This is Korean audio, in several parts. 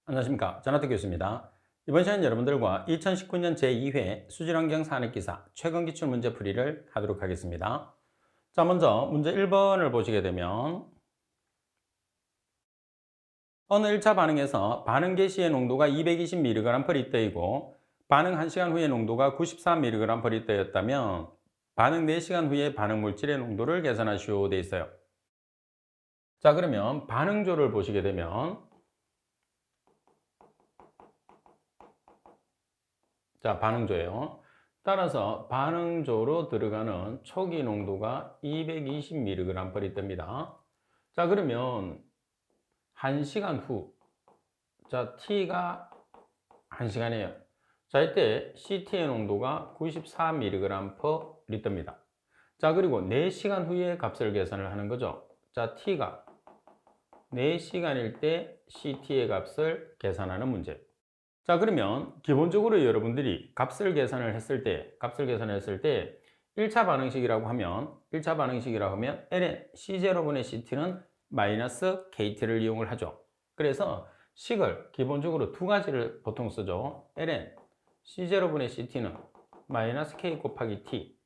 안녕하십니까. 전하태 교수입니다. 이번 시간은 여러분들과 2019년 제2회 수질환경 산업기사 최근 기출 문제 풀이를 하도록 하겠습니다. 자, 먼저 문제 1번을 보시게 되면 어느 1차 반응에서 반응 개시의 농도가 220mg/L이고 반응 1시간 후의 농도가 94mg/L였다면 반응 4시간 후에 반응 물질의 농도를 계산하시오 돼 있어요. 자, 그러면 반응조를 보시게 되면 자, 반응조예요. 따라서 반응조로 들어가는 초기 농도가 220mg/L이 됩니다. 자, 그러면 1시간 후, 자, T가 1시간이에요. 자, 이때 CT의 농도가 94mg/L이 됩니다. 자, 그리고 4시간 후에 값을 계산을 하는 거죠. 자, T가 4시간일 때 CT의 값을 계산하는 문제. 자, 그러면 기본적으로 여러분들이 값을 계산을 했을 때 1차 반응식이라고 하면 ln C0분의 CT는 마이너스 KT를 이용을 하죠. 그래서 식을 기본적으로 두 가지를 보통 쓰죠. ln C0분의 CT는 마이너스 K 곱하기 T,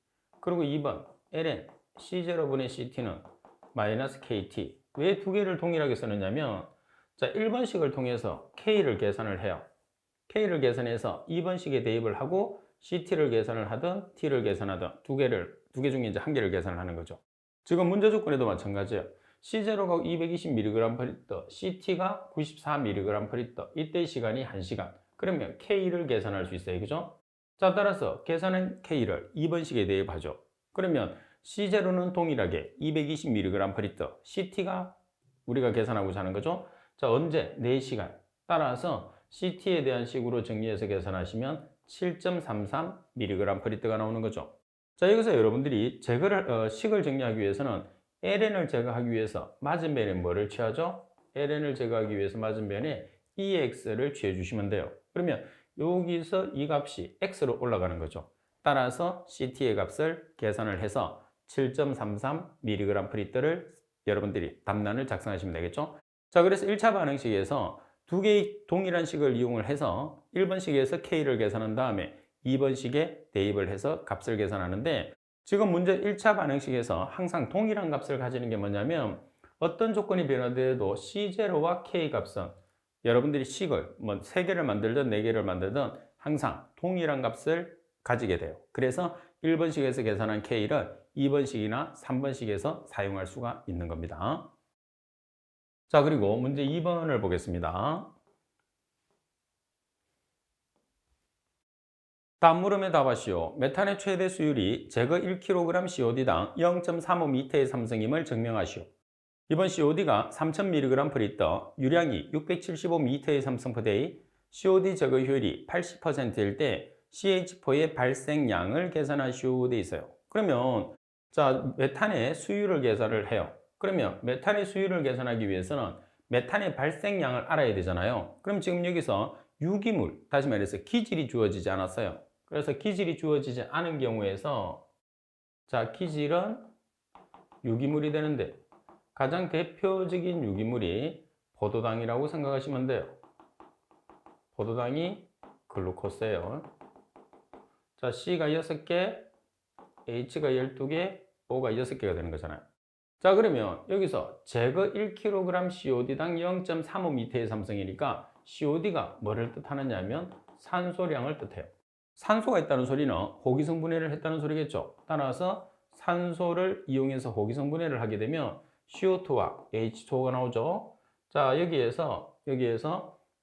그리고 2번 ln C0분의 CT는 마이너스 KT. 왜 두 개를 동일하게 쓰느냐면, 자, 1번식을 통해서 K를 계산을 해요. K를 계산해서 2번식에 대입을 하고 CT를 계산을 하든 T를 계산하든 두 개 중에 이제 한 개를 계산을 하는 거죠. 지금 문제 조건에도 마찬가지예요. C0가 220mg/L, CT가 94mg/L. 이때 시간이 1시간. 그러면 K를 계산할 수 있어요. 그죠? 자, 따라서 계산한 K를 2번식에 대입하죠. 그러면 C0는 동일하게 220mg/L, CT가 우리가 계산하고자 하는 거죠. 자, 언제? 4시간. 따라서 CT에 대한 식으로 정리해서 계산하시면 7.33mg/L가 나오는 거죠. 자, 여기서 여러분들이 식을 정리하기 위해서는 ln을 제거하기 위해서 맞은변에 뭐를 취하죠? ln을 제거하기 위해서 맞은변에 EX를 취해 주시면 돼요. 그러면 여기서 이 값이 X로 올라가는 거죠. 따라서 CT의 값을 계산을 해서 7.33mg/L을 여러분들이 답란을 작성하시면 되겠죠. 자, 그래서 1차 반응식에서 두 개의 동일한 식을 이용을 해서 1번식에서 K를 계산한 다음에 2번식에 대입을 해서 값을 계산하는데, 지금 문제 1차 반응식에서 항상 동일한 값을 가지는 게 뭐냐면, 어떤 조건이 변화되어도 C0와 K 값은 여러분들이 식을 뭐 3개를 만들든 4개를 만들든 항상 동일한 값을 가지게 돼요. 그래서 1번식에서 계산한 K를 2번식이나 3번식에서 사용할 수가 있는 겁니다. 자, 그리고 문제 2번을 보겠습니다. 다음 물음에 답하시오. 메탄의 최대 수율이 제거 1kg COD당 0.35m의 삼성임을 증명하시오. 이번 COD가 3000mg/L, 유량이 675m의 삼성/day, COD 제거 효율이 80%일 때 CH4의 발생량을 계산하시오 돼 있어요. 그러면 자, 메탄의 수율을 계산을 해요. 그러면 메탄의 수율을 계산하기 위해서는 메탄의 발생량을 알아야 되잖아요. 그럼 지금 여기서 유기물, 다시 말해서 기질이 주어지지 않았어요. 그래서 기질이 주어지지 않은 경우에서 자, 기질은 유기물이 되는데 가장 대표적인 유기물이 포도당이라고 생각하시면 돼요. 포도당이 글루코스예요. 자, C가 6개, H가 12개, O가 6개가 되는 거잖아요. 자, 그러면 여기서 제거 1kg COD당 0.35m의 삼성이니까 COD가 뭐를 뜻하느냐 하면 산소량을 뜻해요. 산소가 있다는 소리는 호기성 분해를 했다는 소리겠죠. 따라서 산소를 이용해서 호기성 분해를 하게 되면 CO2와 H2O가 나오죠. 자, 여기에서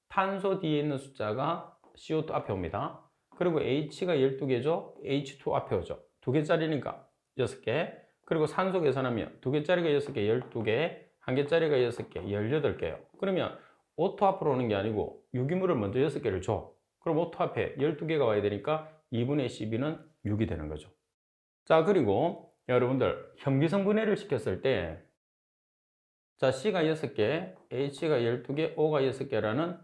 탄소 뒤에 있는 숫자가 CO2 앞에 옵니다. 그리고 H가 12개죠. H2 앞에 오죠. 2개짜리니까 6개. 그리고 산소 계산하면 2개짜리가 6개, 12개, 1개짜리가 6개, 18개예요. 그러면 O2 앞으로 오는 게 아니고 유기물을 먼저 6개를 줘. 그럼 O2 앞에 12개가 와야 되니까 2분의 12는 6이 되는 거죠. 자, 그리고 여러분들 현기성 분해를 시켰을 때 자, C가 6개, H가 12개, O가 6개라는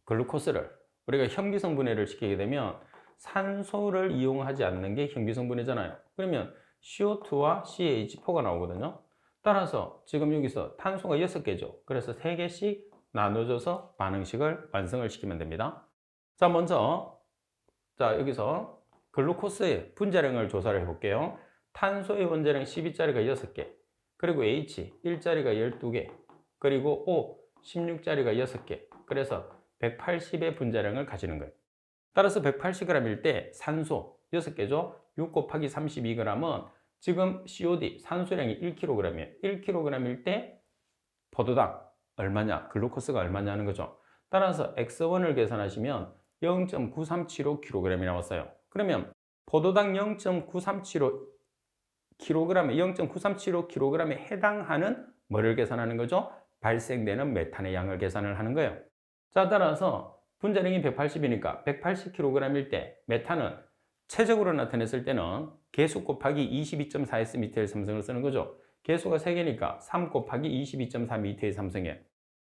글루코스를 우리가 현기성 분해를 시키게 되면 산소를 이용하지 않는 게 현기성 분해잖아요. 그러면 CO2와 CH4가 나오거든요. 따라서 지금 여기서 탄소가 6개죠. 그래서 3개씩 나눠줘서 반응식을 완성을 시키면 됩니다. 자, 먼저 여기서 글루코스의 분자량을 조사를 해볼게요. 탄소의 원자량 12자리가 6개, 그리고 H 1자리가 12개, 그리고 O 16자리가 6개, 그래서 180의 분자량을 가지는 거예요. 따라서 180g일 때 산소 6개죠. 6 곱하기 32g은 지금 COD 산소량이 1kg이에요. 1kg일 때 포도당 얼마냐? 글루코스가 얼마냐는 거죠. 따라서 X1을 계산하시면 0.9375kg이 나왔어요. 그러면 포도당 0.9375kg에 해당하는 뭐를 계산하는 거죠? 발생되는 메탄의 양을 계산을 하는 거예요. 자, 따라서 분자량이 180이니까 180kg일 때 메탄은 최적으로 나타냈을 때는 개수 곱하기 22.4s 미터의 삼성을 쓰는 거죠. 개수가 3개니까 3 곱하기 22.4 미터의 삼성이에요.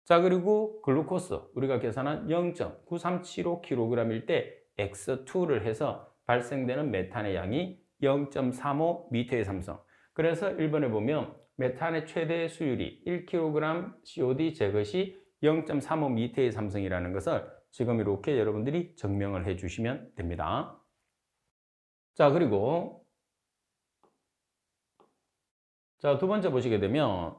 자, 그리고 글루코스 우리가 계산한 0.9375kg일 때 X2를 해서 발생되는 메탄의 양이 0.35 미터의 삼성. 그래서 1번에 보면 메탄의 최대 수율이 1kg COD 제것이 0.35 미터의 삼성이라는 것을 지금 이렇게 여러분들이 증명을 해 주시면 됩니다. 자, 그리고 자, 두 번째 보시게 되면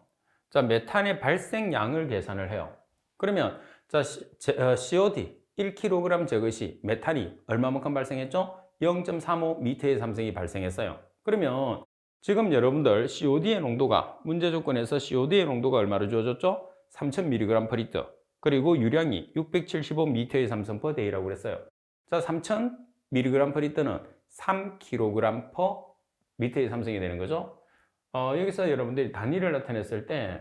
자, 메탄의 발생량을 계산을 해요. 그러면 자, COD 1kg 제것이 메탄이 얼마만큼 발생했죠? 0.35 미터의 삼성이 발생했어요. 그러면 지금 여러분들 COD의 농도가 문제 조건에서 COD의 농도가 얼마로 주어졌죠? 3000mg/L. 그리고 유량이 675m의 삼성 per day라고 그랬어요. 자, 3000mg/L는 3kg/m의 삼성이 되는 거죠. 여기서 여러분들이 단위를 나타냈을 때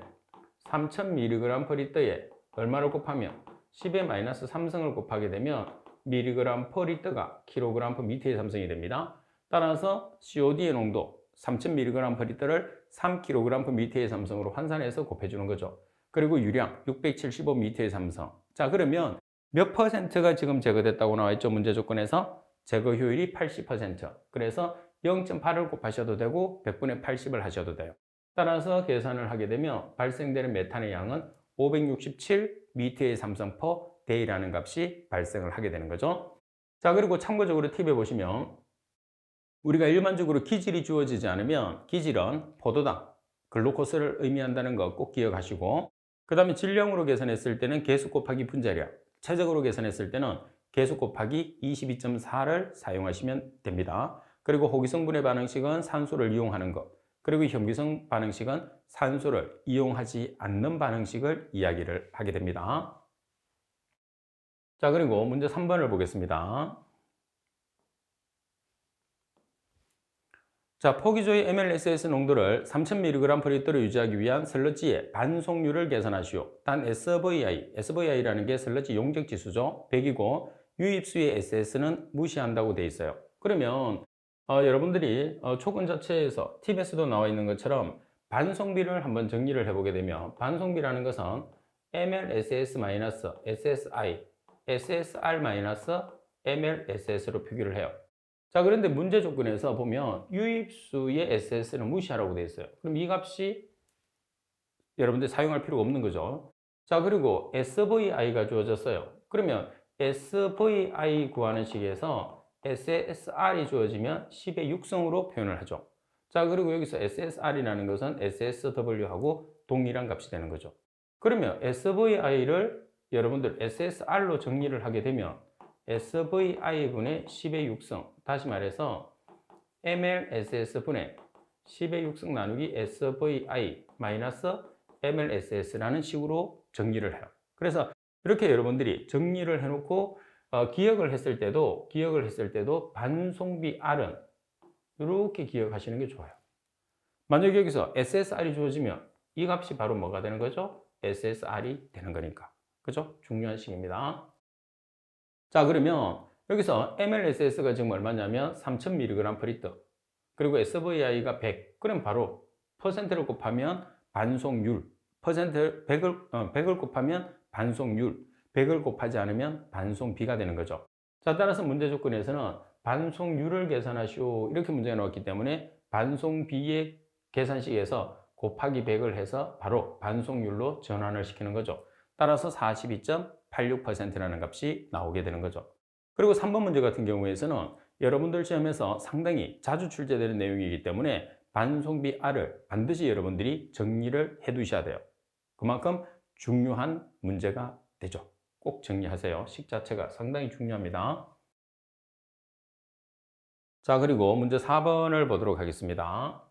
3000mg/L에 얼마를 곱하면 10의 마이너스 3승을 곱하게 되면 mg/L가 kg/m의 삼성이 됩니다. 따라서 COD의 농도 3000mg/L을 3kg/m의 삼성으로 환산해서 곱해주는 거죠. 그리고 유량 675m의 삼성. 자, 그러면 몇 퍼센트가 지금 제거됐다고 나와 있죠? 문제 조건에서 제거 효율이 80%. 그래서 0.8을 곱하셔도 되고 100분의 80을 하셔도 돼요. 따라서 계산을 하게 되면 발생되는 메탄의 양은 567m의 삼성 per day라는 값이 발생을 하게 되는 거죠. 자, 그리고 참고적으로 팁에 보시면 우리가 일반적으로 기질이 주어지지 않으면 기질은 포도당, 글루코스를 의미한다는 거 꼭 기억하시고, 그 다음에 질량으로 계산했을 때는 개수 곱하기 분자량, 최적으로 계산했을 때는 개수 곱하기 22.4를 사용하시면 됩니다. 그리고 호기성분해 반응식은 산소를 이용하는 것, 그리고 현기성 반응식은 산소를 이용하지 않는 반응식을 이야기를 하게 됩니다. 자, 그리고 문제 3번을 보겠습니다. 자, 포기조의 MLSS 농도를 3000mg/L로 유지하기 위한 슬러지의 반송률을 계산하시오. 단 SVI라는 게 슬러지 용적 지수죠. 100이고 유입수의 SS는 무시한다고 되어 있어요. 그러면 여러분들이 초근 자체에서 팁에서도 나와 있는 것처럼 반송비를 한번 정리를 해보게 되면 반송비라는 것은 MLSS-SSI, SSR-MLSS로 표기를 해요. 자, 그런데 문제 조건에서 보면 유입수의 SS는 무시하라고 되어 있어요. 그럼 이 값이 여러분들 사용할 필요가 없는 거죠. 자, 그리고 SVI가 주어졌어요. 그러면 SVI 구하는 식에서 SSR이 주어지면 10의 6성으로 표현을 하죠. 자, 그리고 여기서 SSR이라는 것은 SSW하고 동일한 값이 되는 거죠. 그러면 SVI를 여러분들 SSR로 정리를 하게 되면 SVI분의 10의 6성, 다시 말해서 MLSS분의 10의 6성 나누기 SVI 마이너스 MLSS라는 식으로 정리를 해요. 그래서 이렇게 여러분들이 정리를 해놓고 기억을 했을 때도 반송비 R은 이렇게 기억하시는 게 좋아요. 만약에 여기서 SSR이 주어지면 이 값이 바로 뭐가 되는 거죠? SSR이 되는 거니까. 그죠? 중요한 식입니다. 자, 그러면 여기서 MLSS가 지금 얼마냐면 3000mg/L, 그리고 SVI가 100. 그럼 바로 퍼센트를 곱하면 반송률, 100을 곱하면 반송률, 100을 곱하지 않으면 반송비가 되는 거죠. 자, 따라서 문제 조건에서는 반송률을 계산하시오 이렇게 문제가 나왔기 때문에 반송비의 계산식에서 곱하기 100을 해서 바로 반송률로 전환을 시키는 거죠. 따라서 42.86%라는 값이 나오게 되는 거죠. 그리고 3번 문제 같은 경우에서는 여러분들 시험에서 상당히 자주 출제되는 내용이기 때문에 반송비 R을 반드시 여러분들이 정리를 해 두셔야 돼요. 그만큼 중요한 문제가 되죠. 꼭 정리하세요. 식 자체가 상당히 중요합니다. 자, 그리고 문제 4번을 보도록 하겠습니다.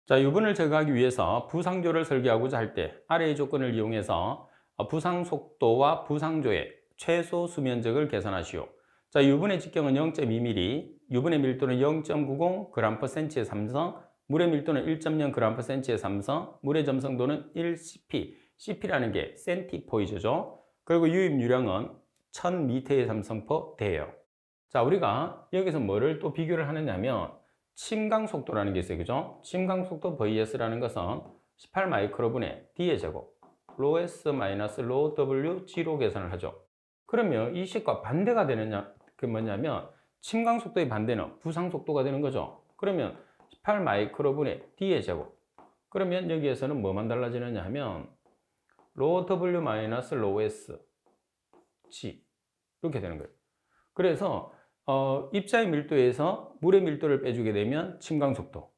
자, 유분을 제거하기 위해서 부상조를 설계하고자 할 때 아래의 조건을 이용해서 부상 속도와 부상조의 최소 수면적을 계산하시오. 자, 유분의 직경은 0.2mm, 유분의 밀도는 0.90g/cm의 삼성, 물의 밀도는 1.0g/cm의 삼성, 물의 점성도는 1cp, cp라는 게 센티포이즈죠. 그리고 유입 유량은 1000m의 삼성포대예요. 자, 우리가 여기서 뭐를 또 비교를 하느냐면 침강 속도라는 게 있어요. 그죠? 침강 속도 VS라는 것은 18 마이크로분의 D의 제곱, rho S 마이너스 rho W G로 계산을 하죠. 그러면 이 식과 반대가 되느냐, 그 뭐냐면 침강 속도의 반대는 부상 속도가 되는 거죠. 그러면 18 마이크로분의 D의 제곱. 그러면 여기에서는 뭐만 달라지느냐 하면 rho W 마이너스 rho S G 이렇게 되는 거예요. 그래서 입자의 밀도에서 물의 밀도를 빼주게 되면 침강 속도,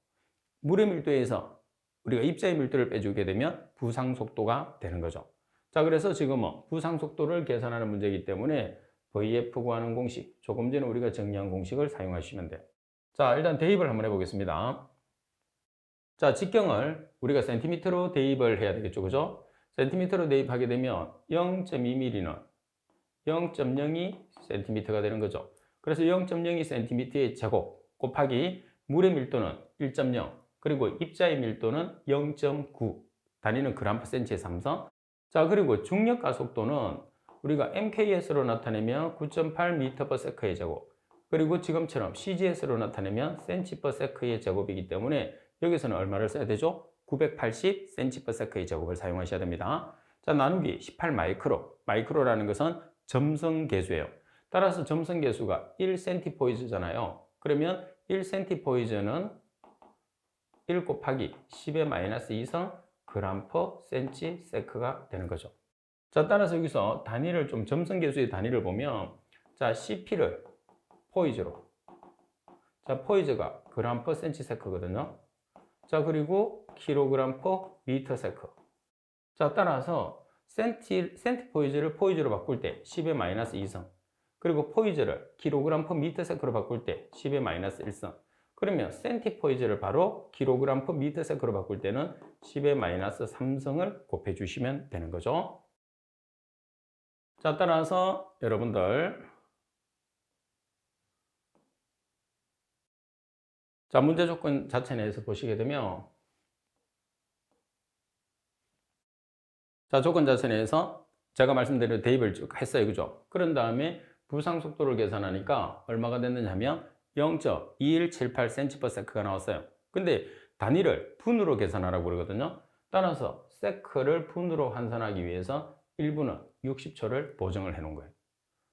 물의 밀도에서 우리가 입자의 밀도를 빼주게 되면 부상 속도가 되는 거죠. 자, 그래서 지금은 부상 속도를 계산하는 문제이기 때문에 VF 구하는 공식, 조금 전에 우리가 정리한 공식을 사용하시면 돼요. 자, 일단 대입을 한번 해보겠습니다. 자, 직경을 우리가 센티미터로 대입을 해야 되겠죠, 그죠? 센티미터로 대입하게 되면 0.2mm는 0.02cm가 되는 거죠. 그래서 0.02cm의 제곱 곱하기 물의 밀도는 1.0, 그리고 입자의 밀도는 0.9, 단위는 g/cm의 삼성. 자, 그리고 중력 가속도는 우리가 MKS로 나타내면 9.8m/s의 제곱, 그리고 지금처럼 CGS로 나타내면 cm/s의 제곱이기 때문에 여기서는 얼마를 써야 되죠? 980cm/s의 제곱을 사용하셔야 됩니다. 자, 나누기 18 마이크로. 마이크로라는 것은 점성계수예요. 따라서 점성계수가 1cm포이즈잖아요. 그러면 1cm포이즈는 1 곱하기 10의 마이너스 2성 g/cm가 되는 거죠. 자, 따라서 여기서 단위를 좀 점성계수의 단위를 보면 자, CP를 포이즈로, 자, 포이즈가 g/cm거든요. 자, 그리고 kg/m/s. 자, 따라서 센티포이즈를 포이즈로 바꿀 때 10의 마이너스 2성, 그리고 포이즈를 kg/ms로 바꿀 때 10의 마이너스 1성. 그러면 센티포이즈를 바로 kg/ms로 바꿀 때는 10의 마이너스 3성을 곱해 주시면 되는 거죠. 자, 따라서 여러분들 자, 문제 조건 자체 내에서 보시게 되면 자, 조건 자체 내에서 제가 말씀드린 대입을 쭉 했어요. 그죠? 그런 다음에 부상 속도를 계산하니까 얼마가 됐느냐 하면 0.2178cm/s가 나왔어요. 근데 단위를 분으로 계산하라고 그러거든요. 따라서 세크를 분으로 환산하기 위해서 1분은 60초를 보정을 해 놓은 거예요.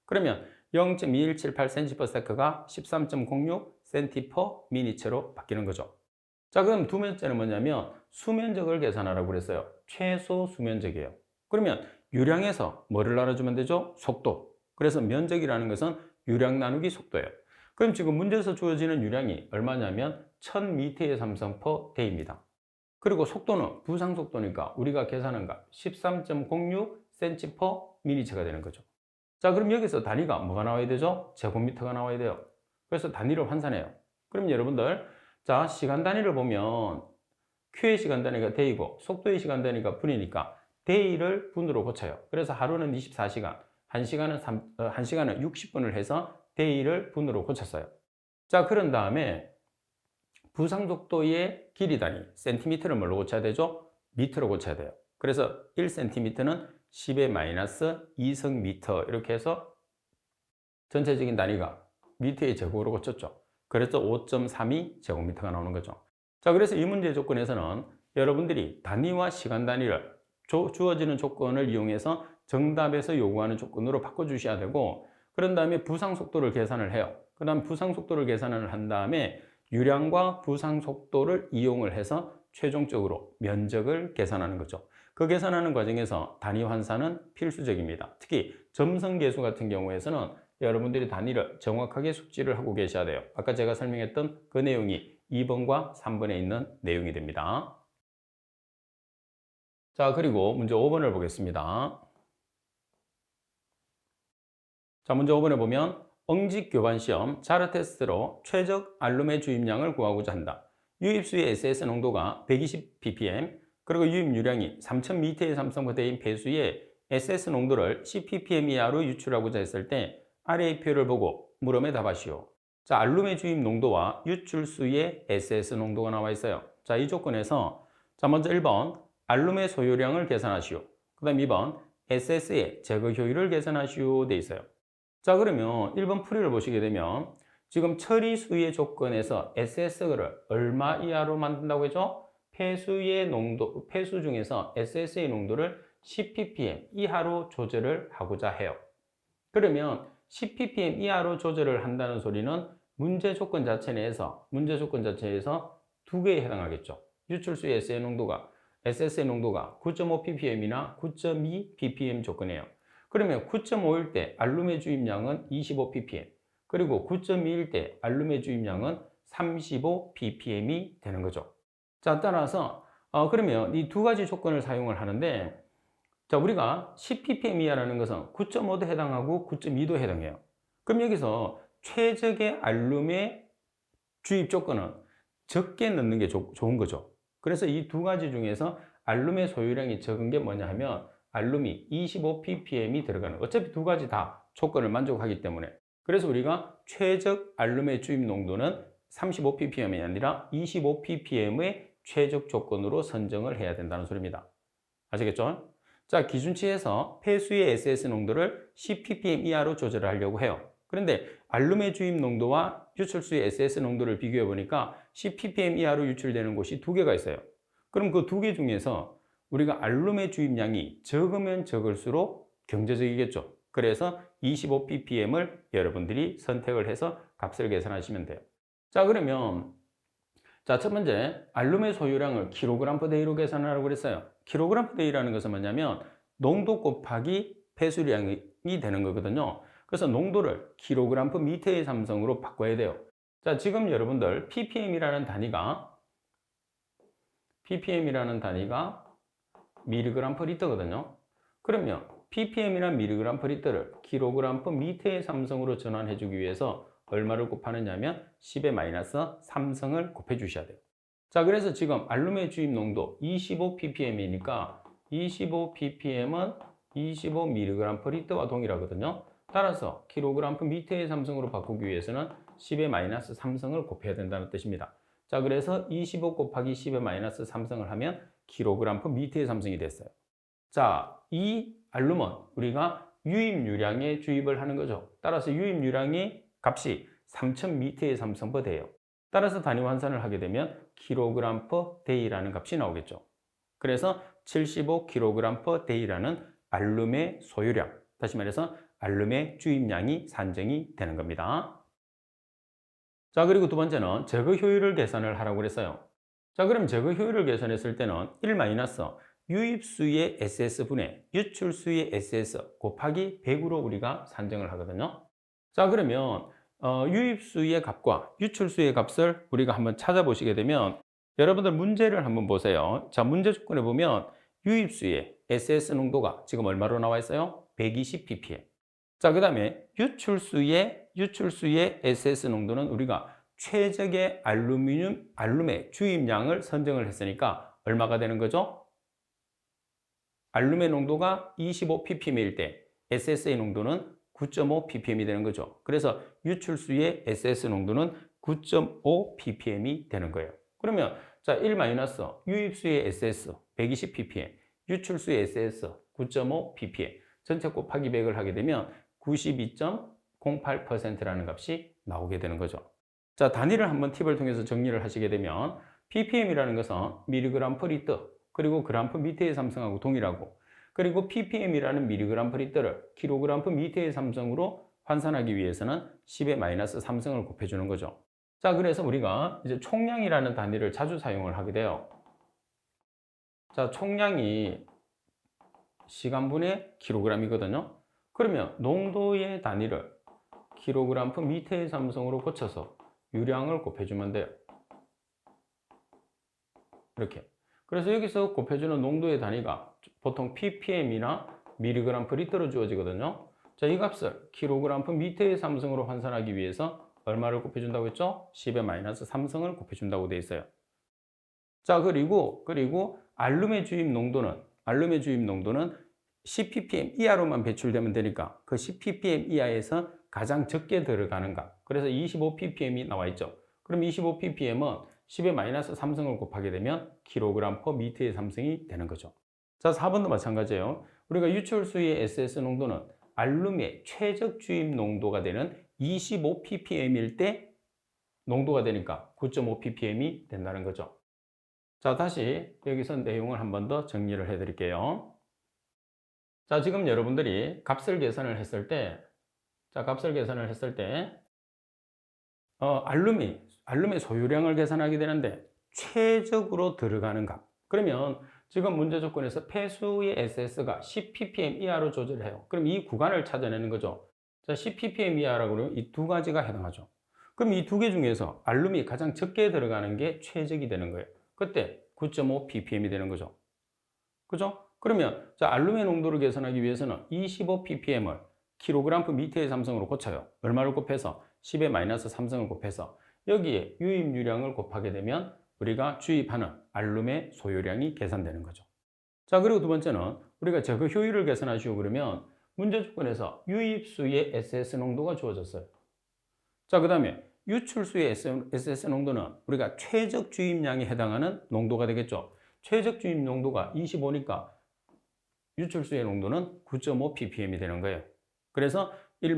그러면 0.2178cm/s가 13.06cm/min으로 바뀌는 거죠. 자, 그럼 두 번째는 뭐냐면 수면적을 계산하라고 그랬어요. 최소 수면적이에요. 그러면 유량에서 뭐를 나눠주면 되죠? 속도. 그래서 면적이라는 것은 유량 나누기 속도예요. 그럼 지금 문제에서 주어지는 유량이 얼마냐면 1000m의 삼성포대입니다. 그리고 속도는 부상 속도니까 우리가 계산한 값 13.06cm/min가 되는 거죠. 자, 그럼 여기서 단위가 뭐가 나와야 되죠? 제곱미터가 나와야 돼요. 그래서 단위를 환산해요. 그럼 여러분들 자, 시간 단위를 보면 Q의 시간 단위가 D이고 속도의 시간 단위가 분이니까 D를 분으로 고쳐요. 그래서 하루는 24시간, 1시간은 60분을 해서 D를 분으로 고쳤어요. 자, 그런 다음에 부상 속도의 길이 단위, 센티미터를 뭘로 고쳐야 되죠? 미터로 고쳐야 돼요. 그래서 1cm는 10의 마이너스 2성미터 이렇게 해서 전체적인 단위가 미터의 제곱으로 고쳤죠. 그래서 5.32 제곱미터가 나오는 거죠. 자, 그래서 이 문제 조건에서는 여러분들이 단위와 시간 단위를 주어지는 조건을 이용해서 정답에서 요구하는 조건으로 바꿔주셔야 되고, 그런 다음에 부상 속도를 계산을 해요. 그 다음 부상 속도를 계산을 한 다음에 유량과 부상 속도를 이용을 해서 최종적으로 면적을 계산하는 거죠. 그 계산하는 과정에서 단위 환산은 필수적입니다. 특히 점성계수 같은 경우에서는 여러분들이 단위를 정확하게 숙지를 하고 계셔야 돼요. 아까 제가 설명했던 그 내용이 2번과 3번에 있는 내용이 됩니다. 자, 그리고 문제 5번을 보겠습니다. 자, 문제 5번에 보면 응직 교반 시험 자르 테스트로 최적 알루미 주입량을 구하고자 한다. 유입수의 SS 농도가 120 ppm, 그리고 유입 유량이 3000m의 삼성부대인 배수의 SS 농도를 10 ppm 이하로 유출하고자 했을 때 아래의 표를 보고 물음에 답하시오. 자, 알루미 주입 농도와 유출수의 SS 농도가 나와 있어요. 자, 이 조건에서 자, 먼저 1번 알루미 소요량을 계산하시오. 그 다음 2번 SS의 제거 효율을 계산하시오 돼 있어요. 자, 그러면 1번 풀이를 보시게 되면 지금 처리 수의 조건에서 SS를 얼마 이하로 만든다고 했죠? 폐수의 농도, 폐수 중에서 SS의 농도를 10 ppm 이하로 조절을 하고자 해요. 그러면 10 ppm 이하로 조절을 한다는 소리는 문제 조건 자체 내에서 두 개에 해당하겠죠. 유출수의 SS의 농도가 9.5 ppm이나 9.2 ppm 조건이에요. 그러면 9.5일 때 알루미 주입량은 25 ppm, 그리고 9.2일 때 알루미 주입량은 35 ppm이 되는 거죠. 자, 따라서 그러면 이 두 가지 조건을 사용을 하는데, 자, 우리가 10 ppm 이하라는 것은 9.5도 해당하고 9.2도 해당해요. 그럼 여기서 최적의 알루미 주입 조건은 적게 넣는 게 좋은 거죠. 그래서 이 두 가지 중에서 알루미 소유량이 적은 게 뭐냐 하면 알루미 25 ppm이 들어가는, 어차피 두 가지 다 조건을 만족하기 때문에, 그래서 우리가 최적 알루미 주입 농도는 35 ppm이 아니라 25 ppm의 최적 조건으로 선정을 해야 된다는 소리입니다. 아시겠죠? 자, 기준치에서 폐수의 SS 농도를 10 ppm 이하로 조절을 하려고 해요. 그런데 알루미 주입 농도와 유출수의 SS 농도를 비교해 보니까 10 ppm 이하로 유출되는 곳이 두 개가 있어요. 그럼 그 두 개 중에서 우리가 알루미 주입량이 적으면 적을수록 경제적이겠죠. 그래서 25 ppm을 여러분들이 선택을 해서 값을 계산하시면 돼요. 자, 그러면 자, 첫 번째 알루미 소유량을 kg/day로 계산하라고 그랬어요. kg/day라는 것은 뭐냐면 농도 곱하기 폐수량이 되는 거거든요. 그래서 농도를 kg/m의 삼성으로 바꿔야 돼요. 자, 지금 여러분들 ppm이라는 단위가 mg/L거든요. 그러면 ppm이란 mg/L를 kg/m의 삼성으로 전환해 주기 위해서 얼마를 곱하느냐면 10의 마이너스 3성을 곱해 주셔야 돼요. 자, 그래서 지금 알루미 주입 농도 25 ppm이니까 25 ppm은 25mg/L와 동일하거든요. 따라서 kg/m의 삼성으로 바꾸기 위해서는 10의 마이너스 3성을 곱해야 된다는 뜻입니다. 자, 그래서 25 곱하기 10의 마이너스 3성을 하면 kg/m의 삼성이 됐어요. 자, 이 알루몬 우리가 유입유량에 주입을 하는 거죠. 따라서 유입유량의 값이 3000m의 삼성퍼대예요. 따라서 단위 환산을 하게 되면 kg/day라는 값이 나오겠죠. 그래서 75kg/day라는 알루미 소유량, 다시 말해서 알루미 주입량이 산정이 되는 겁니다. 자, 그리고 두 번째는 제거 효율을 계산을 하라고 그랬어요. 자, 그럼 제거 효율을 계산했을 때는 1 유입수의 SS분의 유출수의 SS 곱하기 100으로 우리가 산정을 하거든요. 자, 그러면 유입수의 값과 유출수의 값을 우리가 한번 찾아보시게 되면 여러분들 문제를 한번 보세요. 자, 문제 조건에 보면 유입수의 SS 농도가 지금 얼마로 나와 있어요? 120 ppm. 자, 그 다음에 유출수의 SS 농도는 우리가 최적의 알루미 주입량을 선정을 했으니까 얼마가 되는 거죠? 알루미 농도가 25 ppm일 때 SS의 농도는 9.5 ppm이 되는 거죠. 그래서 유출수의 SS 농도는 9.5 ppm이 되는 거예요. 그러면 자, 1 유입수의 SS 120 ppm, 유출수의 SS 9.5 ppm 전체 곱하기 100을 하게 되면 92.08%라는 값이 나오게 되는 거죠. 자, 단위를 한번 팁을 통해서 정리를 하시게 되면 ppm이라는 것은 mg/L, 그리고 gm의 삼성하고 동일하고, 그리고 ppm이라는 mg/L를 kg/m의 삼성으로 환산하기 위해서는 10의 마이너스 3성을 곱해주는 거죠. 자, 그래서 우리가 이제 총량이라는 단위를 자주 사용을 하게 돼요. 자, 총량이 시간분의 킬로그램이거든요. 그러면 농도의 단위를 킬로그램 per 미터의 삼성으로 고쳐서 유량을 곱해주면 돼요. 이렇게. 그래서 여기서 곱해주는 농도의 단위가 보통 ppm이나 미리그램 per 리터로 주어지거든요. 자, 이 값을 킬로그램 per 미터의 삼성으로 환산하기 위해서 얼마를 곱해준다고 했죠? 10의 마이너스 3성을 곱해준다고 되어 있어요. 자, 그리고 알룸의 주입 농도는 10ppm 이하로만 배출되면 되니까 그 10ppm 이하에서 가장 적게 들어가는 값. 그래서 25ppm이 나와 있죠. 그럼 25ppm은 10의 마이너스 3성을 곱하게 되면 킬로그램 per 미터의 3성이 되는 거죠. 자, 4번도 마찬가지예요. 우리가 유출수의 SS 농도는 알룸의 최적 주입 농도가 되는 25ppm일 때 농도가 되니까 9.5ppm이 된다는 거죠. 자, 다시 여기서 내용을 한 번 더 정리를 해 드릴게요. 자, 지금 여러분들이 값을 계산을 했을 때, 알룸의 소유량을 계산하게 되는데 최적으로 들어가는 값. 그러면 지금 문제 조건에서 폐수의 SS가 10ppm 이하로 조절해요. 그럼 이 구간을 찾아내는 거죠. 자, 10ppm 이하라고 그러면 이 두 가지가 해당하죠. 그럼 이 두 개 중에서 알룸이 가장 적게 들어가는 게 최적이 되는 거예요. 그때 9.5ppm이 되는 거죠. 그죠? 그러면 자, 알룸의 농도를 계산하기 위해서는 25ppm을 킬로그램 per 미터의 삼성으로 고쳐요. 얼마를 곱해서? 10의 마이너스 3성을 곱해서 여기에 유입 유량을 곱하게 되면 우리가 주입하는 알룸의 소요량이 계산되는 거죠. 자, 그리고 두 번째는 우리가 제거 효율을 계산하시오 그러면 문제 조건에서 유입수의 SS 농도가 주어졌어요. 자, 그 다음에 유출수의 SS 농도는 우리가 최적 주입량에 해당하는 농도가 되겠죠. 최적 주입 농도가 25니까 유출수의 농도는 9.5ppm이 되는 거예요. 그래서 1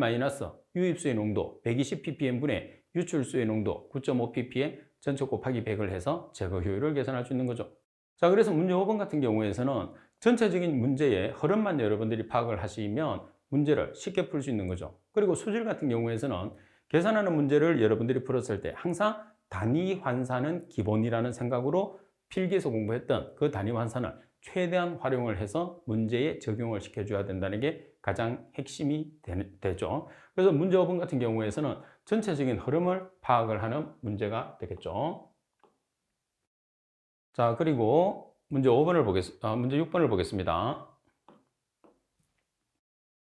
유입수의 농도 120ppm 분의 유출수의 농도 9.5ppm 전체 곱하기 100을 해서 제거 효율을 계산할 수 있는 거죠. 자, 그래서 문제 5번 같은 경우에서는 전체적인 문제의 흐름만 여러분들이 파악을 하시면 문제를 쉽게 풀 수 있는 거죠. 그리고 수질 같은 경우에서는 계산하는 문제를 여러분들이 풀었을 때 항상 단위 환산은 기본이라는 생각으로 필기에서 공부했던 그 단위 환산을 최대한 활용을 해서 문제에 적용을 시켜줘야 된다는 게 가장 핵심이 되죠. 그래서 문제 5번 같은 경우에서는 전체적인 흐름을 파악을 하는 문제가 되겠죠. 자, 그리고 문제 6번을 보겠습니다.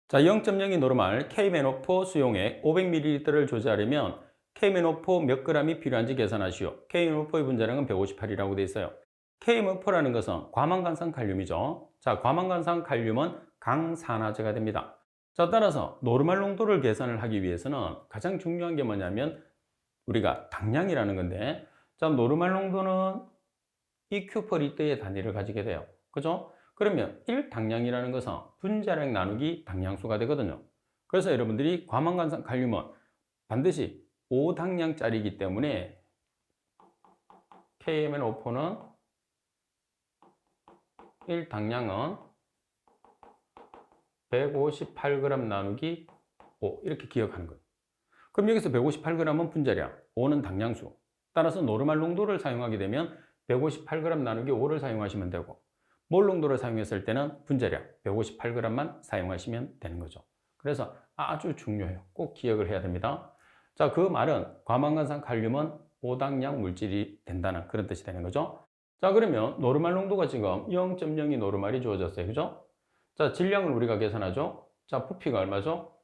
자, 0.02 노르말 K맨오포 수용액 500ml를 조제하려면 K맨오포 몇 g이 필요한지 계산하시오. K맨오포의 분자량은 158이라고 되어 있어요. K맨오포라는 것은 과망간산 칼륨이죠. 자, 과망간산 칼륨은 강산화제가 됩니다. 자, 따라서 노르말 농도를 계산을 하기 위해서는 가장 중요한 게 뭐냐면 우리가 당량이라는 건데, 자, 노르말 농도는 EQ/L의 단위를 가지게 돼요. 그죠? 그러면 1당량이라는 것은 분자량 나누기 당량수가 되거든요. 그래서 여러분들이 과망간산 칼륨은 반드시 5당량짜리이기 때문에 KMNO4는 1당량은 158g 나누기 5 이렇게 기억하는 거예요. 그럼 여기서 158g은 분자량, 5는 당량수. 따라서 노르말 농도를 사용하게 되면 158g 나누기 5를 사용하시면 되고, 몰 농도를 사용했을 때는 분자량 158g만 사용하시면 되는 거죠. 그래서 아주 중요해요. 꼭 기억을 해야 됩니다. 자, 그 말은 과망간산 칼륨은 5당량 물질이 된다는 그런 뜻이 되는 거죠. 자, 그러면 노르말 농도가 지금 0.02 노르말이 주어졌어요. 그죠? 자, 질량을 우리가 계산하죠. 자, 부피가 얼마죠?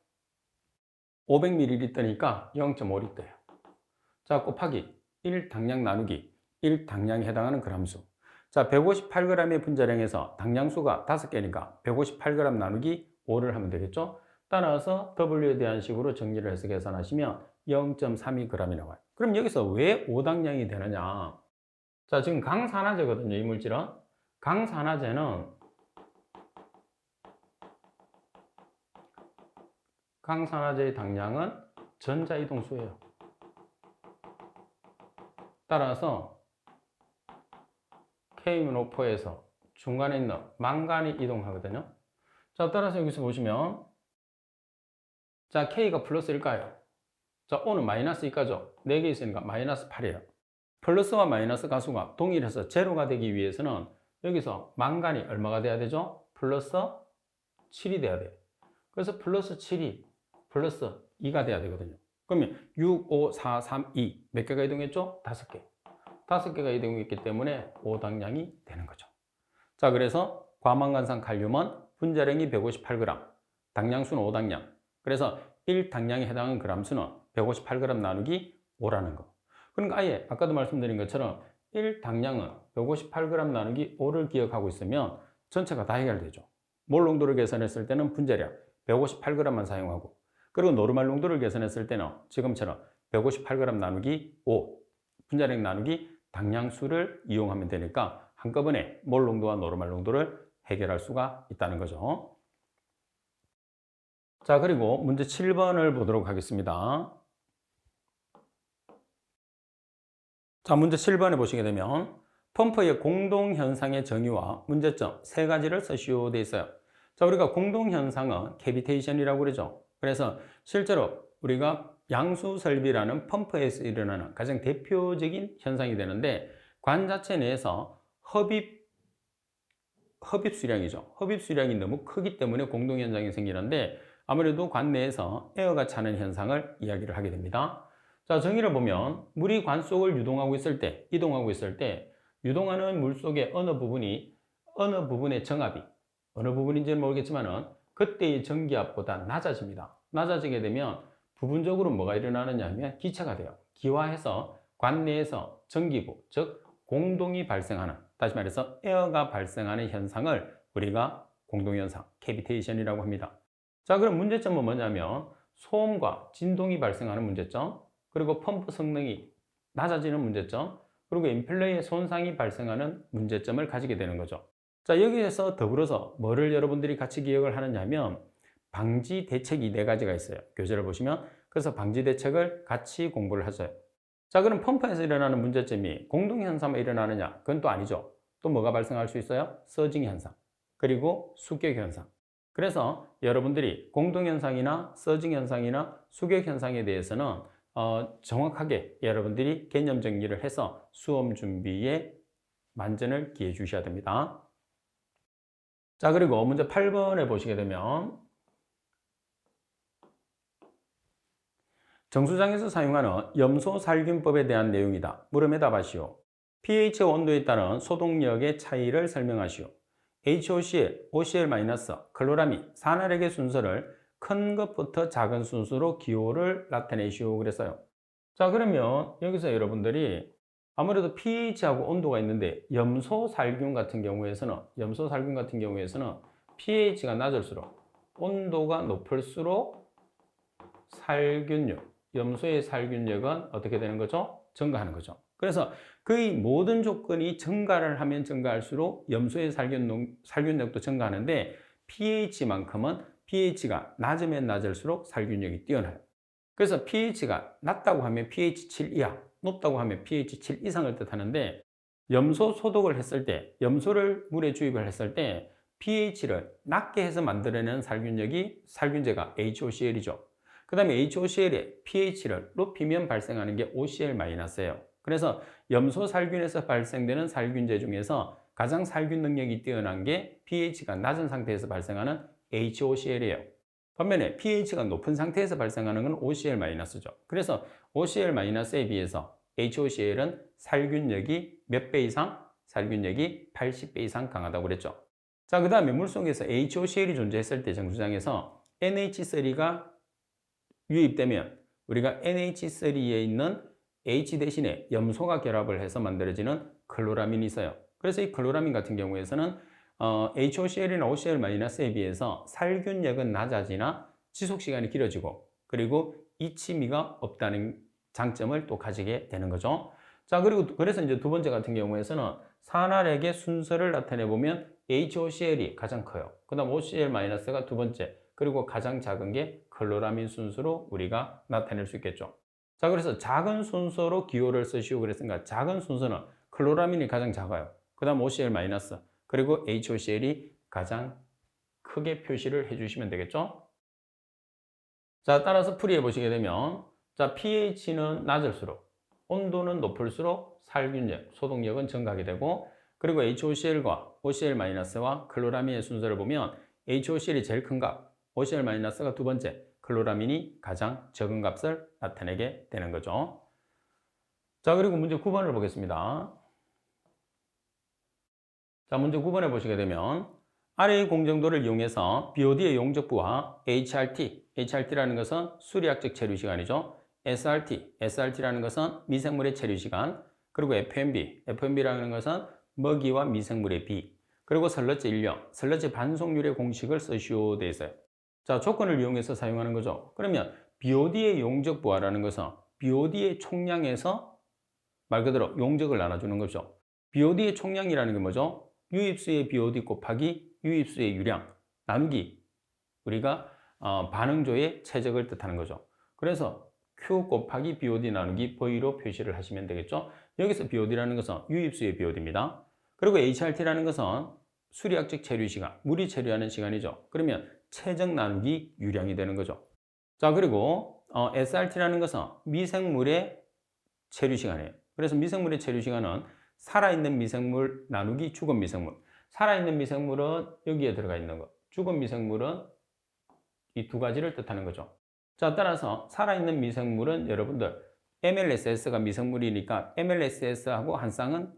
500ml니까 0.5L예요. 자, 곱하기 1당량 나누기 1당량에 해당하는 그람수. 자, 158g의 분자량에서 당량수가 5개니까 158g 나누기 5를 하면 되겠죠? 따라서 W에 대한 식으로 정리를 해서 계산하시면 0.32g이 나와요. 그럼 여기서 왜 5당량이 되느냐? 자, 지금 강산화제거든요, 이 물질은. 강산화제의 당량은 전자이동수예요. 따라서 K문호포에서 중간에 있는 망간이 이동하거든요. 자, 따라서 여기서 보시면 자, K가 플러스일까요? 자, O는 마이너스일까죠? 4개 있으니까 마이너스 8이에요. 플러스와 마이너스 가수가 동일해서 제로가 되기 위해서는 여기서 망간이 얼마가 돼야 되죠? 플러스 7이 돼야 돼. 그래서 플러스 7이 플러스 2가 돼야 되거든요. 그러면 6, 5, 4, 3, 2 몇 개가 이동했죠? 5개. 5개가 이동했기 때문에 5당량이 되는 거죠. 자, 그래서 과망간산 칼륨은 분자량이 158g, 당량수는 5당량. 그래서 1당량에 해당하는 그람수는 158g 나누기 5라는 거. 그러니까 아예 아까도 말씀드린 것처럼 1당량은 158g 나누기 5를 기억하고 있으면 전체가 다 해결되죠. 몰 농도를 계산했을 때는 분자량 158g만 사용하고, 그리고 노르말 농도를 계산했을 때는 지금처럼 158g 나누기 5, 분자량 나누기 당량수를 이용하면 되니까 한꺼번에 몰 농도와 노르말 농도를 해결할 수가 있다는 거죠. 자, 그리고 문제 7번을 보도록 하겠습니다. 자, 문제 7번에 보시게 되면 펌프의 공동현상의 정의와 문제점 세 가지를 쓰시오 되어 있어요. 자, 우리가 공동현상은 캐비테이션이라고 그러죠. 그래서 실제로 우리가 양수설비라는 펌프에서 일어나는 가장 대표적인 현상이 되는데, 관 자체 내에서 흡입수량이죠. 흡입수량이 너무 크기 때문에 공동현상이 생기는데, 아무래도 관 내에서 에어가 차는 현상을 이야기를 하게 됩니다. 자, 정의를 보면 물이 관 속을 유동하고 있을 때, 이동하고 있을 때 유동하는 물 속의 어느 부분의 정압이 어느 부분인지는 모르겠지만은 그때의 전기압보다 낮아집니다. 낮아지게 되면 부분적으로 뭐가 일어나느냐 하면 기체가 돼요. 기화해서 관 내에서 전기부, 즉 공동이 발생하는, 다시 말해서 에어가 발생하는 현상을 우리가 공동현상, 캐비테이션이라고 합니다. 자, 그럼 문제점은 뭐냐면 소음과 진동이 발생하는 문제점, 그리고 펌프 성능이 낮아지는 문제점, 그리고 인플레이의 손상이 발생하는 문제점을 가지게 되는 거죠. 자, 여기에서 더불어서 뭐를 여러분들이 같이 기억을 하느냐 하면 방지 대책이 4가지가 있어요. 교재를 보시면. 그래서 방지 대책을 같이 공부를 하세요. 자, 그럼 펌프에서 일어나는 문제점이 공동현상만 일어나느냐? 그건 또 아니죠. 또 뭐가 발생할 수 있어요? 서징 현상, 그리고 수격 현상. 그래서 여러분들이 공동현상이나 서징 현상이나 수격 현상에 대해서는 정확하게 여러분들이 개념 정리를 해서 수험 준비에 만전을 기해 주셔야 됩니다. 자, 그리고 문제 8번에 보시게 되면 정수장에서 사용하는 염소살균법에 대한 내용이다. 물음에 답하시오. pH 온도에 따른 소독력의 차이를 설명하시오. HOCl, OCl-, 클로라민, 산화력의 순서를 큰 것부터 작은 순서로 기호를 나타내시오 그랬어요. 자, 그러면 여기서 여러분들이 아무래도 pH하고 온도가 있는데 염소살균 같은 경우에서는 pH가 낮을수록 온도가 높을수록 살균력, 염소의 살균력은 어떻게 되는 거죠? 증가하는 거죠. 그래서 거의 모든 조건이 증가를 하면 증가할수록 염소의 살균력도 증가하는데, pH만큼은 pH가 낮으면 낮을수록 살균력이 뛰어나요. 그래서 pH가 낮다고 하면 pH 7 이하, 높다고 하면 pH 7 이상을 뜻하는데, 염소 소독을 했을 때, 염소를 물에 주입을 했을 때 pH를 낮게 해서 만들어내는 살균제가 HOCl이죠. 그 다음에 HOCl의 pH를 높이면 발생하는 게 OCl-예요. 그래서 염소 살균에서 발생되는 살균제 중에서 가장 살균 능력이 뛰어난 게 pH가 낮은 상태에서 발생하는 HOCl이에요. 반면에 pH가 높은 상태에서 발생하는 건 OCl-죠. 그래서 OCl-에 비해서 HOCl은 살균력이 몇 배 이상? 살균력이 80배 이상 강하다고 그랬죠. 자, 그 다음에 물속에서 HOCl이 존재했을 때 정수장에서 NH3가 유입되면 우리가 NH3에 있는 H 대신에 염소가 결합을 해서 만들어지는 클로라민이 있어요. 그래서 이 클로라민 같은 경우에서는 HOCl이나 OCl-에 비해서 살균력은 낮아지나 지속시간이 길어지고, 그리고 이치미가 없다는 장점을 또 가지게 되는 거죠. 자, 그리고 그래서 이제 두 번째 같은 경우에서는 산화력의 순서를 나타내 보면 HOCl이 가장 커요. 그 다음 OCl-가 두 번째, 그리고 가장 작은 게 클로라민 순서로 우리가 나타낼 수 있겠죠. 자, 그래서 작은 순서로 기호를 쓰시오 그랬으니까 작은 순서는 클로라민이 가장 작아요. 그 다음 OCl-, 그리고 HOCl이 가장 크게 표시를 해주시면 되겠죠. 자, 따라서 풀이해 보시게 되면, 자, pH는 낮을수록, 온도는 높을수록 살균력, 소독력은 증가하게 되고, 그리고 HOCl과 OCl-와 클로라민의 순서를 보면 HOCl이 제일 큰 값, OCl-가 두 번째, 클로라민이 가장 적은 값을 나타내게 되는 거죠. 자, 그리고 문제 9번을 보겠습니다. 자, 문제 9번에 보시게 되면 아래의 공정도를 이용해서 BOD의 용적부와 HRT라는 것은 수리학적 체류시간이죠. SRT라는 것은 미생물의 체류시간, 그리고 FMB라는 것은 먹이와 미생물의 비, 그리고 설러제 인력, 설러제 반송률의 공식을 쓰시오 되어 있어요. 자, 조건을 이용해서 사용하는 거죠. 그러면 BOD의 용적부하라는 것은 BOD의 총량에서 말 그대로 용적을 나눠주는 거죠. BOD의 총량이라는 게 뭐죠? 유입수의 BOD 곱하기 유입수의 유량 나누기 우리가 반응조의 최적을 뜻하는 거죠. 그래서 Q 곱하기 BOD 나누기 V로 표시를 하시면 되겠죠. 여기서 BOD라는 것은 유입수의 BOD입니다. 그리고 HRT라는 것은 수리학적 체류시간, 물이 체류하는 시간이죠. 그러면 최적 나누기 유량이 되는 거죠. 자, 그리고 SRT라는 것은 미생물의 체류시간이에요. 그래서 미생물의 체류시간은 살아있는 미생물 나누기 죽은 미생물. 살아있는 미생물은 여기에 들어가 있는 것. 죽은 미생물은 이 두 가지를 뜻하는 거죠. 자, 따라서 살아있는 미생물은 여러분들 MLSS가 미생물이니까 MLSS하고 한 쌍은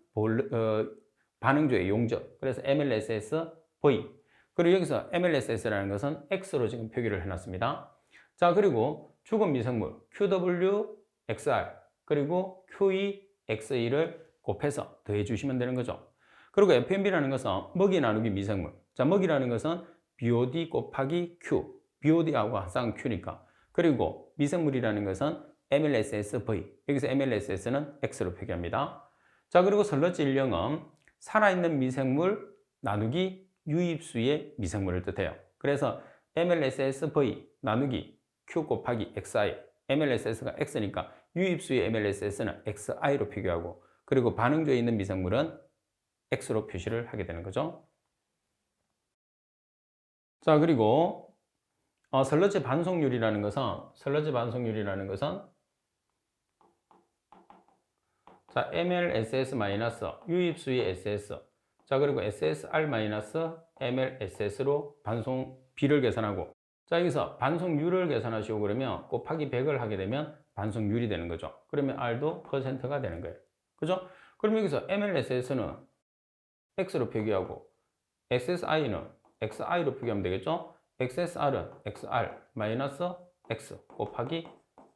반응조의 용적. 그래서 MLSS V. 그리고 여기서 MLSS라는 것은 X로 지금 표기를 해놨습니다. 자, 그리고 죽은 미생물 QWXR 그리고 QEXE를 곱해서 더해 주시면 되는 거죠. 그리고 FMB라는 것은 먹이 나누기 미생물. 자, 먹이라는 것은 BOD 곱하기 Q. BOD하고 항상 Q니까. 그리고 미생물이라는 것은 MLSSV. 여기서 MLSS는 X로 표기합니다. 자, 그리고 설러제 인력은 살아있는 미생물 나누기 유입수의 미생물을 뜻해요. 그래서 MLSSV 나누기 Q 곱하기 XI. MLSS가 X니까 유입수의 MLSS는 XI로 표기하고 그리고 반응조에 있는 미생물은 X로 표시를 하게 되는 거죠. 자, 그리고 설러제 반송률이라는 것은 자, MLSS 마이너스 유입수의 SS 자, 그리고 SSR 마이너스 MLSS로 반송비를 계산하고 자, 여기서 반송률을 계산하시고 그러면 곱하기 100을 하게 되면 반송률이 되는 거죠. 그러면 R도 %가 되는 거예요. 그죠? 그럼 여기서 MLSS는 X로 표기하고 SSI는 XI로 표기하면 되겠죠? XSR은 XR 마이너스 X 곱하기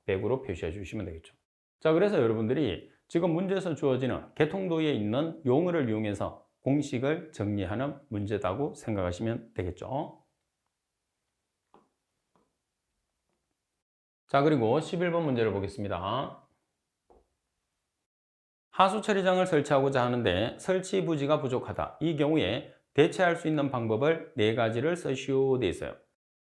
100으로 표시해 주시면 되겠죠. 자, 그래서 여러분들이 지금 문제에서 주어지는 개통도에 있는 용어를 이용해서 공식을 정리하는 문제다고 생각하시면 되겠죠. 자, 그리고 11번 문제를 보겠습니다. 하수 처리장을 설치하고자 하는데 설치 부지가 부족하다. 이 경우에 대체할 수 있는 방법을 4가지를 쓰시오 되어 있어요.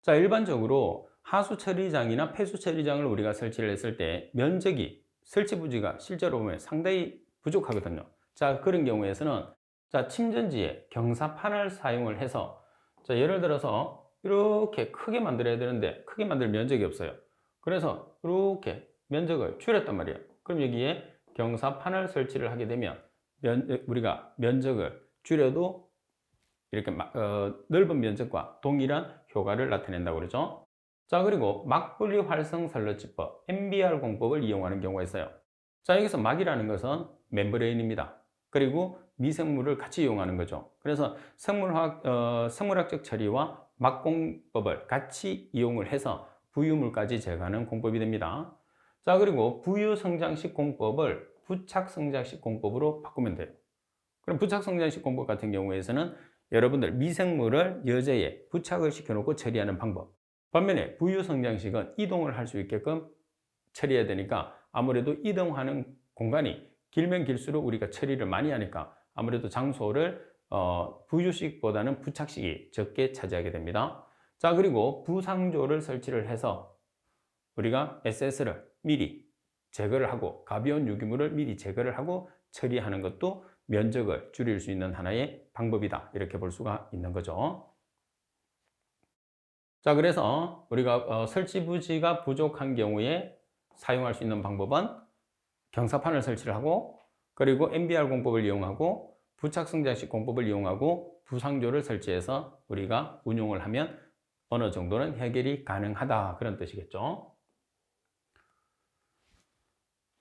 자, 일반적으로 하수 처리장이나 폐수 처리장을 우리가 설치를 했을 때 면적이 설치 부지가 실제로 보면 상당히 부족하거든요. 자, 그런 경우에서는 자, 침전지에 경사판을 사용을 해서 자, 예를 들어서 이렇게 크게 만들어야 되는데 크게 만들 면적이 없어요. 그래서 이렇게 면적을 줄였단 말이에요. 그럼 여기에 경사판을 설치를 하게 되면 우리가 면적을 줄여도 이렇게 넓은 면적과 동일한 효과를 나타낸다고 그러죠. 자, 그리고 막분리 활성 설러지법 MBR 공법을 이용하는 경우가 있어요. 자, 여기서 막이라는 것은 멤브레인입니다. 그리고 미생물을 같이 이용하는 거죠. 그래서 생물학적 처리와 막 공법을 같이 이용을 해서 부유물까지 제거하는 공법이 됩니다. 자, 그리고 부유성장식 공법을 부착성장식 공법으로 바꾸면 돼요. 그럼 부착성장식 공법 같은 경우에서는 여러분들 미생물을 여제에 부착을 시켜놓고 처리하는 방법. 반면에 부유성장식은 이동을 할 수 있게끔 처리해야 되니까 아무래도 이동하는 공간이 길면 길수록 우리가 처리를 많이 하니까 아무래도 장소를 부유식보다는 부착식이 적게 차지하게 됩니다. 자, 그리고 부상조를 설치를 해서 우리가 SS를 미리 제거를 하고 가벼운 유기물을 미리 제거를 하고 처리하는 것도 면적을 줄일 수 있는 하나의 방법이다. 이렇게 볼 수가 있는 거죠. 자, 그래서 우리가 설치 부지가 부족한 경우에 사용할 수 있는 방법은 경사판을 설치를 하고 그리고 MBR 공법을 이용하고 부착성장식 공법을 이용하고 부상조를 설치해서 우리가 운용을 하면 어느 정도는 해결이 가능하다, 그런 뜻이겠죠.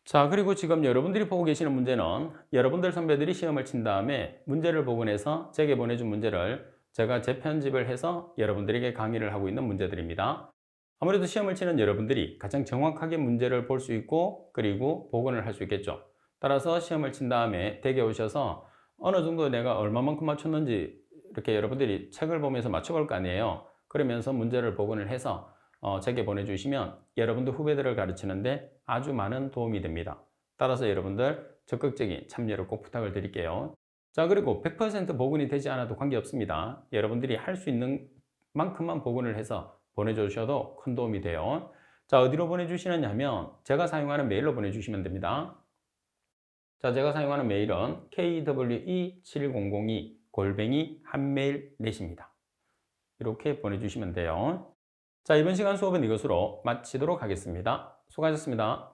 자, 그리고 지금 여러분들이 보고 계시는 문제는 여러분들 선배들이 시험을 친 다음에 문제를 복원해서 제게 보내준 문제를 제가 재편집을 해서 여러분들에게 강의를 하고 있는 문제들입니다. 아무래도 시험을 치는 여러분들이 가장 정확하게 문제를 볼 수 있고 그리고 복원을 할 수 있겠죠. 따라서 시험을 친 다음에 댁에 오셔서 어느 정도 내가 얼마만큼 맞췄는지 이렇게 여러분들이 책을 보면서 맞춰볼 거 아니에요. 그러면서 문제를 복원을 해서 제게 보내주시면 여러분들 후배들을 가르치는데 아주 많은 도움이 됩니다. 따라서 여러분들 적극적인 참여를 꼭 부탁을 드릴게요. 자, 그리고 100% 복원이 되지 않아도 관계없습니다. 여러분들이 할 수 있는 만큼만 복원을 해서 보내주셔도 큰 도움이 돼요. 자, 어디로 보내주시느냐 하면 제가 사용하는 메일로 보내주시면 됩니다. 자, 제가 사용하는 메일은 kwe7002@한메일넷입니다. 이렇게 보내주시면 돼요. 자, 이번 시간 수업은 이것으로 마치도록 하겠습니다. 수고하셨습니다.